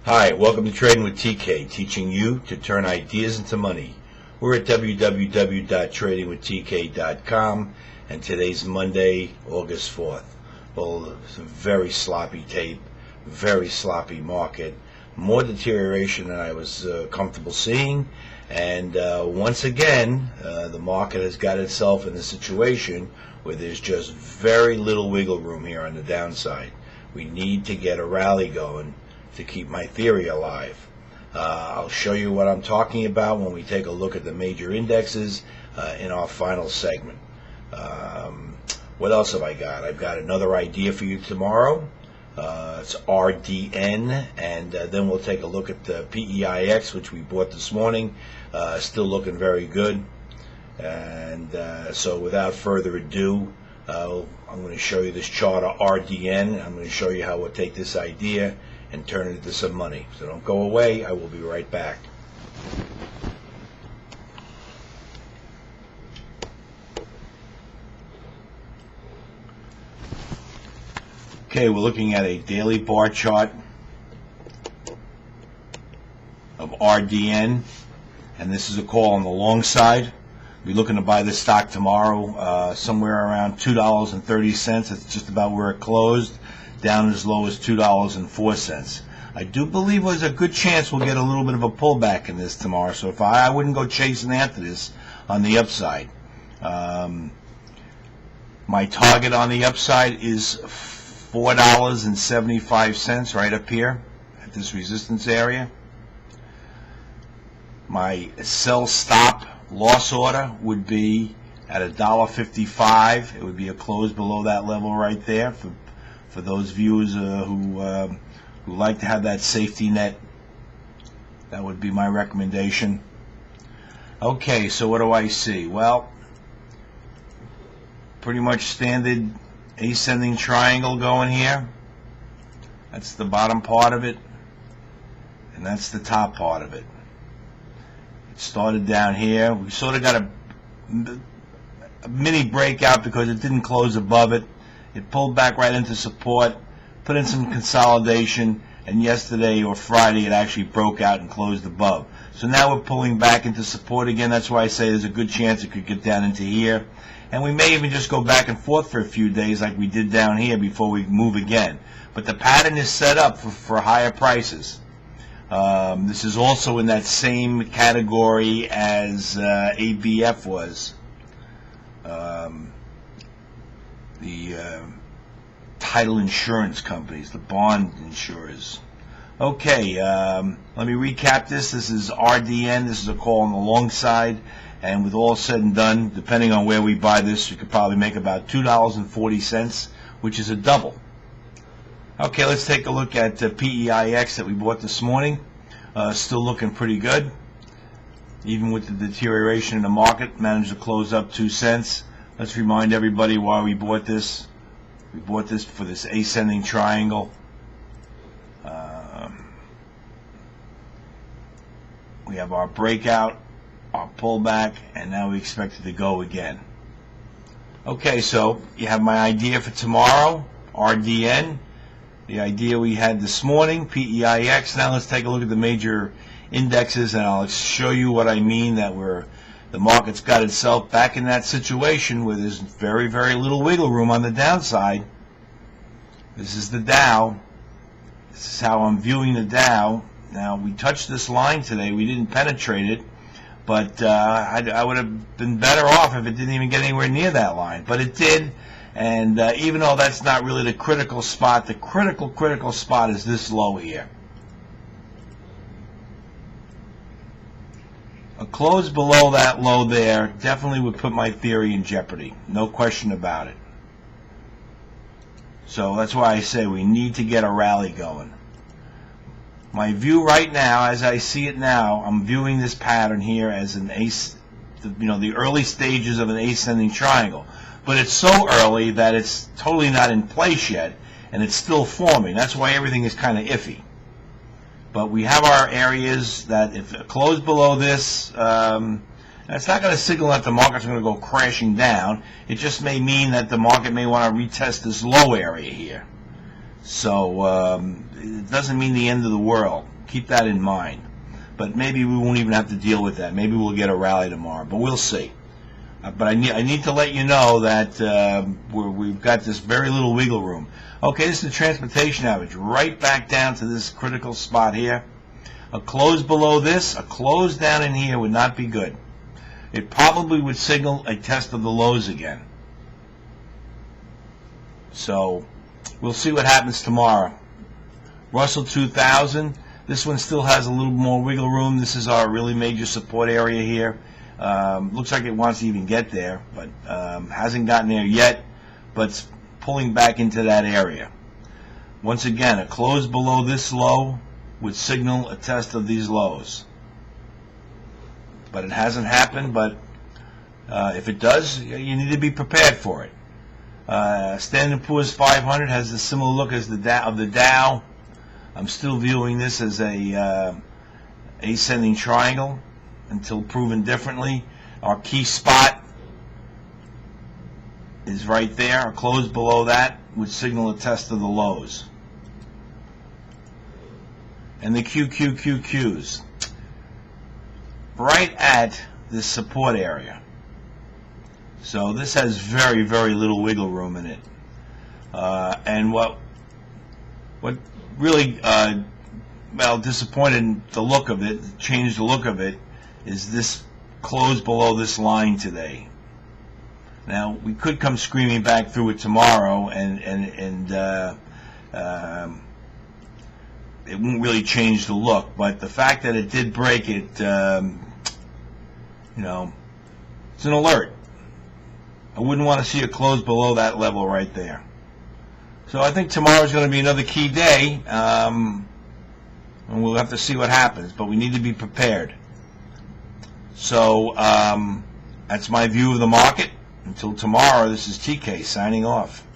Hi, welcome to Trading with TK, teaching you to turn ideas into money. We're at www.tradingwithtk.com, and today's Monday, August 4th. Well, it's a very sloppy tape, very sloppy market, more deterioration than I was comfortable seeing, and once again, the market has got itself in a situation where there's just very little wiggle room here on the downside. We need to get a rally going to keep my theory alive. I'll show you what I'm talking about when we take a look at the major indexes in our final segment. What else have I got? I've got another idea for you tomorrow. It's RDN, and then we'll take a look at the PEIX, which we bought this morning. Still looking very good. And so without further ado, I'm going to show you this chart of RDN. I'm going to show you how we'll take this idea and turn it into some money. So don't go away. I will be right back. Okay, we're looking at a daily bar chart of RDN, and this is a call on the long side. We're looking to buy this stock tomorrow somewhere around $2.30. It's just about where it closed, down as low as $2.04. I do believe there's a good chance we'll get a little bit of a pullback in this tomorrow, so if I wouldn't go chasing after this on the upside. My target on the upside is $4.75 right up here at this resistance area. My sell stop loss order would be at $1.55. It would be a close below that level right there for those viewers who like to have that safety net. That would be my recommendation. Okay, so what do I see? Well, pretty much standard ascending triangle going here. That's the bottom part of it, and that's the top part of it. It started down here. We sort of got a mini breakout because it didn't close above it. It pulled back right into support, put in some consolidation, and yesterday or Friday it actually broke out and closed above. So now we're pulling back into support again. That's why I say there's a good chance it could get down into here. And we may even just go back and forth for a few days like we did down here before we move again. But the pattern is set up for higher prices. This is also in that same category as ABF was. The title insurance companies, the bond insurers. Okay, let me recap this. This is RDN. This is a call on the long side. And with all said and done, depending on where we buy this, we could probably make about $2.40, which is a double. Okay, let's take a look at the PEIX that we bought this morning. Still looking pretty good. Even with the deterioration in the market, managed to close up 2 cents. Let's remind everybody why we bought this. We bought this for this ascending triangle. We have our breakout, our pullback, and now we expect it to go again. Okay, so you have my idea for tomorrow, RDN. The idea we had this morning, PEIX. Now let's take a look at the major indexes, and I'll show you what I mean, that the market's got itself back in that situation where there's very, very little wiggle room on the downside. This is the Dow. This is how I'm viewing the Dow. Now, we touched this line today. We didn't penetrate it, but I would have been better off if it didn't even get anywhere near that line. But it did, and even though that's not really the critical spot, the critical spot is this low here. A close below that low there definitely would put my theory in jeopardy. No question about it. So that's why I say we need to get a rally going. My view right now, as I see it now, I'm viewing this pattern here as an the early stages of an ascending triangle. But it's so early that it's totally not in place yet, and it's still forming. That's why everything is kind of iffy. But we have our areas that if it closed below this, that's not going to signal that the market's going to go crashing down. It just may mean that the market may want to retest this low area here. So it doesn't mean the end of the world. Keep that in mind. But maybe we won't even have to deal with that. Maybe we'll get a rally tomorrow, but we'll see. But I need to let you know that we've got this very little wiggle room. Okay, this is the transportation average, right back down to this critical spot here. A close below this, a close down in here would not be good. It probably would signal a test of the lows again. So we'll see what happens tomorrow. Russell 2000, this one still has a little more wiggle room. This is our really major support area here. Looks like it wants to even get there, but hasn't gotten there yet, but it's pulling back into that area. Once again, a close below this low would signal a test of these lows. But it hasn't happened, but if it does, you need to be prepared for it. Standard & Poor's 500 has a similar look as the Dow. I'm still viewing this as a ascending triangle until proven differently. Our key spot is right there. A close below that would signal a test of the lows. And the QQQQs, right at this support area. So this has very, very little wiggle room in it. And what really disappointed the look of it, changed the look of it, is this close below this line today. Now we could come screaming back through it tomorrow, and it won't really change the look. But the fact that it did break it, it's an alert. I wouldn't want to see it close below that level right there. So I think tomorrow is going to be another key day, and we'll have to see what happens. But we need to be prepared. So that's my view of the market. Until tomorrow, this is TK signing off.